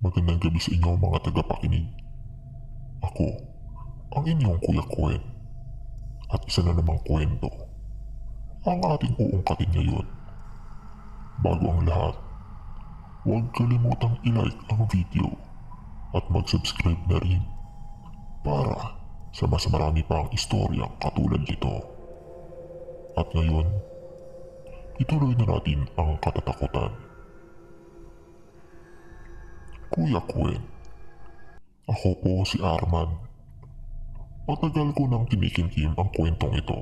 Magandang gabi sa inyo mga tagapakinig. Ako, ang inyong Kuya Kwen. At isa na namang kwento ang ating uungkatin ngayon. Bago ang lahat, huwag kalimutang i-like ang video at mag-subscribe na rin para sa mas marami pang istoryang katulad nito. At ngayon, ituloy na natin ang katatakutan. Kuya Kwen, ako po si Arman. Matagal ko nang kinikimkim ang kwentong ito.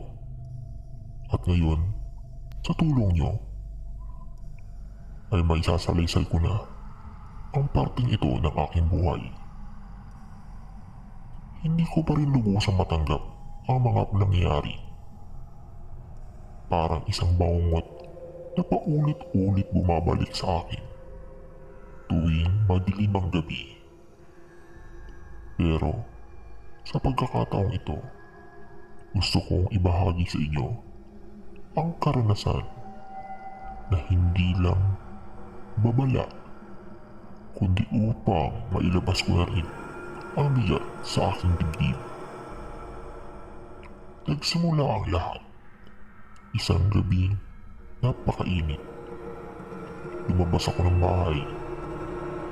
At ngayon, sa tulong nyo, ay may sasalaysay ko na ang parting ito ng aking buhay. Hindi ko pa rin lubusang matanggap ang mga nangyayari. Parang isang bangungot na paulit-ulit bumabalik sa akin tuwing madilim ang gabi. Pero sa pagkakataong ito, gusto kong ibahagi sa inyo ang karanasan na hindi lang babala, kundi upang mailabas ko na rin ang bigat sa aking dibdib. Nagsimula ang lahat. Isang gabi, napakainit. Lumabas ako ng bahay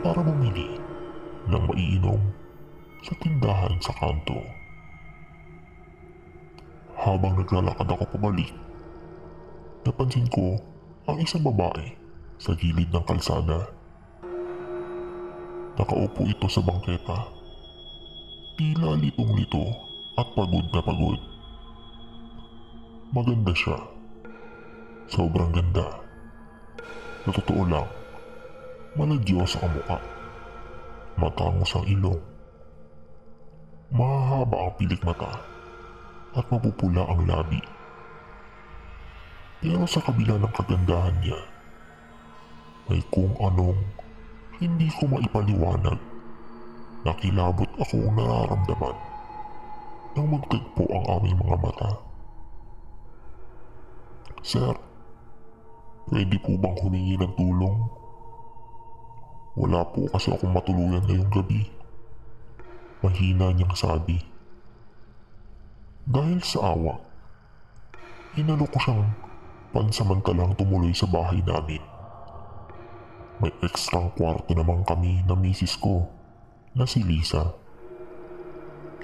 para bumili ng maiinom sa tindahan sa kanto. Habang naglalakad ako pabalik, napansin ko ang isang babae sa gilid ng kalsada. Nakaupo ito sa bangketa. Tila litong-lito at pagod na pagod. Maganda siya. Sobrang ganda. Sa totoo lang, maladyos ang mukha. Matangos ang ilong. Mahahaba ang pilik mata at mapupula ang labi. Pero sa kabila ng kagandahan niya, may kung anong hindi ko maipaliwanag. Nakilabot akong nararamdaman nang magtagpo ang aming mga mata. Sir, pwede po bang humingi ng tulong? Wala po kasi akong matuluyan ngayong gabi. Mahina niyang sabi. Dahil sa awa, inalok ko siyang pansamantalang tumuloy sa bahay namin. May ekstrang kwarto naman kami na misis ko na si Lisa.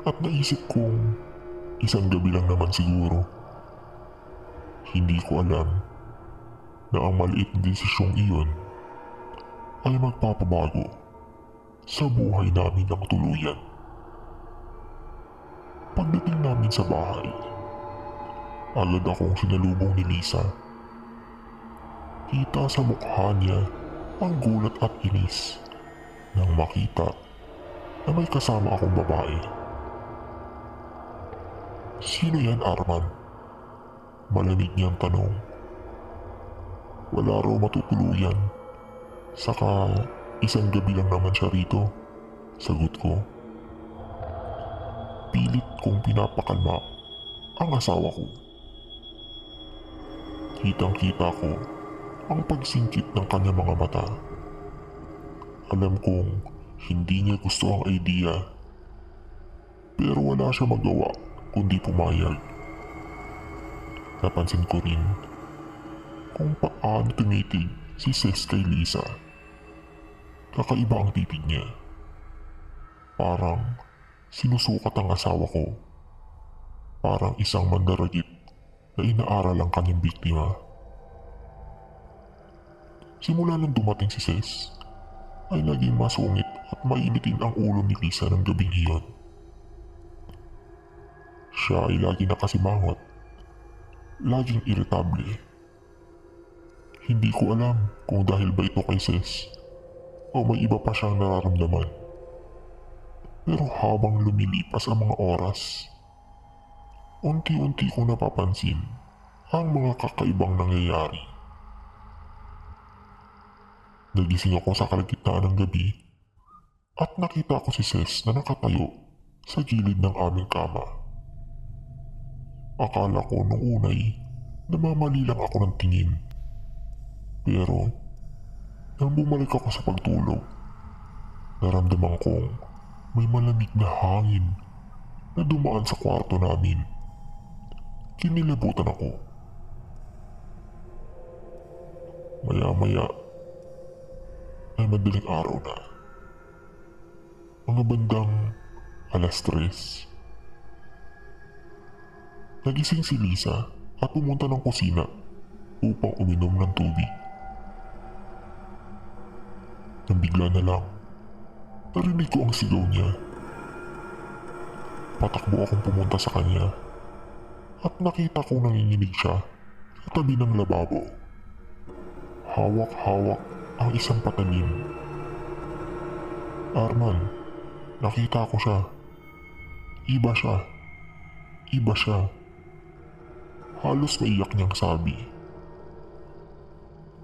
At naisip kong isang gabi lang naman siguro. Hindi ko alam na ang maliit na desisyong iyon ay magpapabago sa buhay namin ng tuluyan. Pagdating namin sa bahay, agad akong sinalubong ni Lisa. Kita sa mukha niya ang gulat at inis nang makita na may kasama akong babae. Sino yan, Arman? Malamig niyang tanong. Wala raw matutuluyan. Saka isang gabi lang naman siya rito. Sagot ko. Pilit kong pinapakalma ang asawa ko. Kitang-kita ko ang pagsingkit ng kanyang mga mata. Alam kong hindi niya gusto ang idea. Pero wala siya magawa kundi pumayag. Napansin ko rin kung paano tumitig si Ses kay Lisa. Kakaiba ang titig niya. Parang sinusukat ang asawa ko. Parang isang mandaragit na inaaral ang kanyang biktima. Simula nang dumating si Ses, ay naging masungit at mainitin ang ulo ni Lisa ng gabing iyon. Siya ay lagi nakasimangot, laging iritable. Hindi ko alam kung dahil ba ito kay Ses o may iba pa siyang nararamdaman. Pero habang lumilipas ang mga oras, unti-unti ko napapansin ang mga kakaibang nangyayari. Nagising ako sa kalagitnaan ng gabi at nakita ko si Ses na nakatayo sa gilid ng aming kama. Akala ko nung unay namamali lang ako ng tingin. Pero nang bumalik ako sa pagtulog, Naramdaman kong may malamig na hangin na dumaan sa kwarto namin. Kinilabutan ako. Maya-maya ay madaling araw na. Mga bandang 3:00. Nagising si Lisa at pumunta ng kusina upang uminom ng tubig. Nang bigla na lang, narinig ko ang sigaw niya. Patakbo akong pumunta sa kanya at nakita kong nanginginig siya sa tabi ng lababo. Hawak-hawak ang isang patalim. Arman, nakita ko siya. Iba siya. Iba siya. Halos maiyak niyang sabi.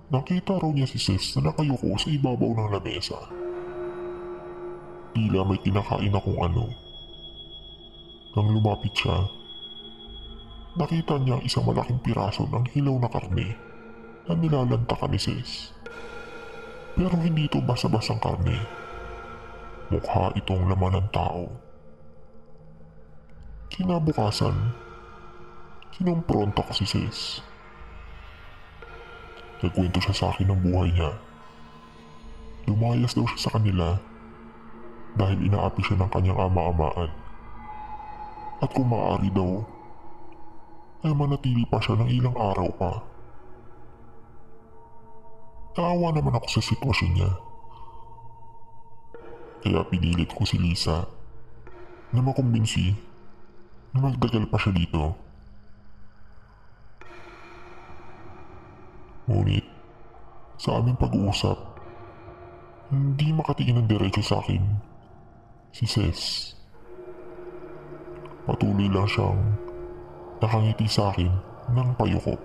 Nakita raw niya si Sis na nakayuko sa ibabaw ng lamesa. Tila may kinakain akong ano. Nang lumapit siya, nakita niya ang isang malaking piraso ng hilaw na karne na nilalantakan ni Sis. Pero hindi ito basa-basang karne. Mukha itong laman ng tao. Kinabukasan, kinumpronta ko si Sis. Nagkwento siya sa akin ng buhay niya. Lumayas daw siya sa kanila dahil inaapi siya ng kanyang ama-amaan. At kung maaari daw, ay manatili pa siya ng ilang araw pa. Naawa naman ako sa sitwasyon niya. Kaya pinilit ko si Lisa na makumbinsi na magdagal pa siya dito. Ngunit, sa aming pag-uusap, hindi makatingin ng diretso sa akin si Ses. Patuloy lang siyang nakangiti sa akin ng payuko.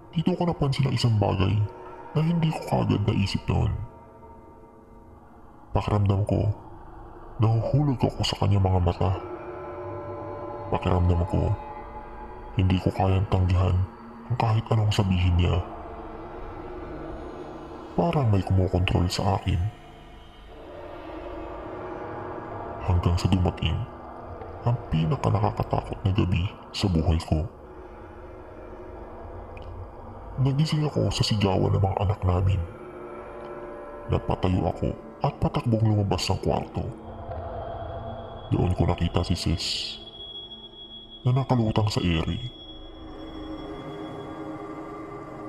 Dito ko napansin ang isang bagay na hindi ko kaagad naisip noon. Pakiramdam ko, nahuhulog ako sa kanyang mga mata. Pakiramdam ko, hindi ko kayang tanggihan ang kahit anong sabihin niya. Parang may kumokontrol sa akin. Hanggang sa dumating ang pinaka-nakakatakot na gabi sa buhay ko. Nagising ako sa sigawan ng mga anak namin. Napatayo ako at patakbong lumabas ng kwarto. Doon ko nakita si Sis na nakalutang sa ere.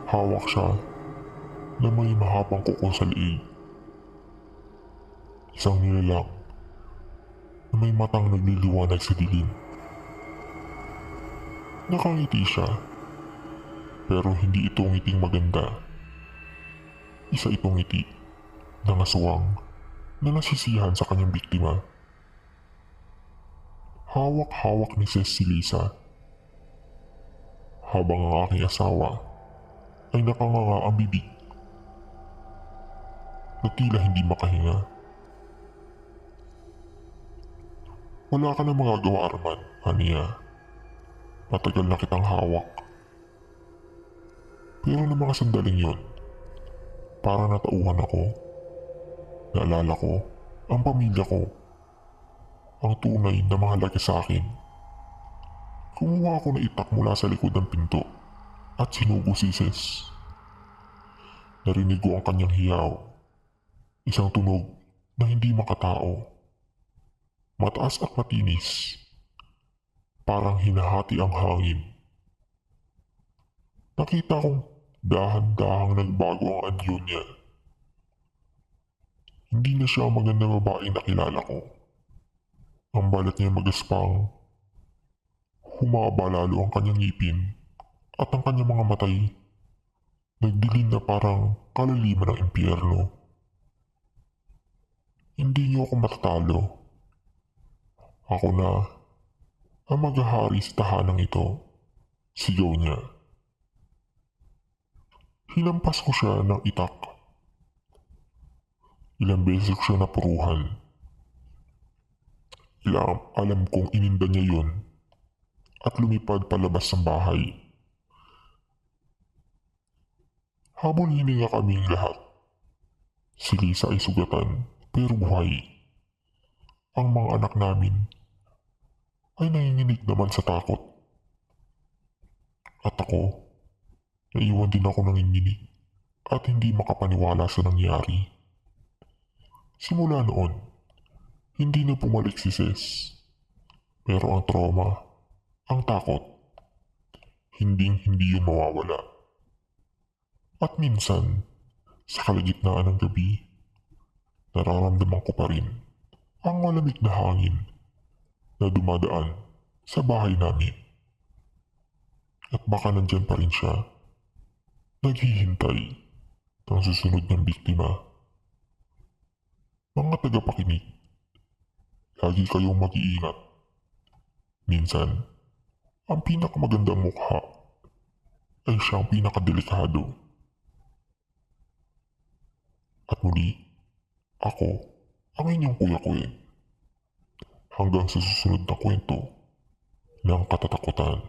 Hawak siya na may mahabang kuko sa liig. Isang nilalang na may matang nagliliwanag sa dilim. Nakangiti siya, pero hindi ito ngiting maganda. Isa itong ngiti na naswang na nasisihan sa kanyang biktima. Hawak-hawak ni Sis si Lisa, habang ang aking asawa ay nakanganga ang bibig na tila hindi makahinga. Wala ka na magagawa, Arman, aniya. Matagal na kitang hawak. Pero ng mga sandaling yon, parang natauhan ako. Naalala ko ang pamilya ko, ang tunay na mahalaga sa akin. Kumuha ako ng itak mula sa likod ng pinto at sinugo si Sis. Narinig ko ang kanyang hiyaw. Isang tunog na hindi makatao. Mataas at matinis. Parang hinahati ang hangin. Nakita kong dahan-dahang nagbago ang anyo niya. Hindi na siya ang magandang babae na kilala ko. Ang balat niya magaspang. Humaba lalo ang kanyang ngipin at ang kanyang mga matay nagdilim na parang kalaliman ng impyerno. Hindi niyo ako matatalo. Ako na ang maghahari sa tahanang ito, sigaw niya. Hinampas ko siya ng itak. Ilang beses ko siya napuruhan. Alam kong ininda niya yun at lumipad palabas ng bahay. Habang hininga kaming lahat, Si Lisa ay sugatan pero buhay. Ang mga anak namin ay nanginginig naman sa takot. At ako, naiwan din ako nanginginig at hindi makapaniwala sa nangyari. Simula noon, hindi na bumalik si Ces. Pero ang trauma, ang takot, hindi yung mawawala. At minsan, sa kalagitnaan ng gabi, nararamdaman ko pa rin ang malamig na hangin na dumadaan sa bahay namin. At baka nandyan pa rin siya, naghihintay ng susunod niyang biktima. Mga tagapakinig, lagi kayong mag-iingat. Minsan, ang pinakamagandang mukha ay siyang pinakadelikado. At muli, ako ang inyong Kuya Kuen. Hanggang sa susunod na kwento ng katatakutan.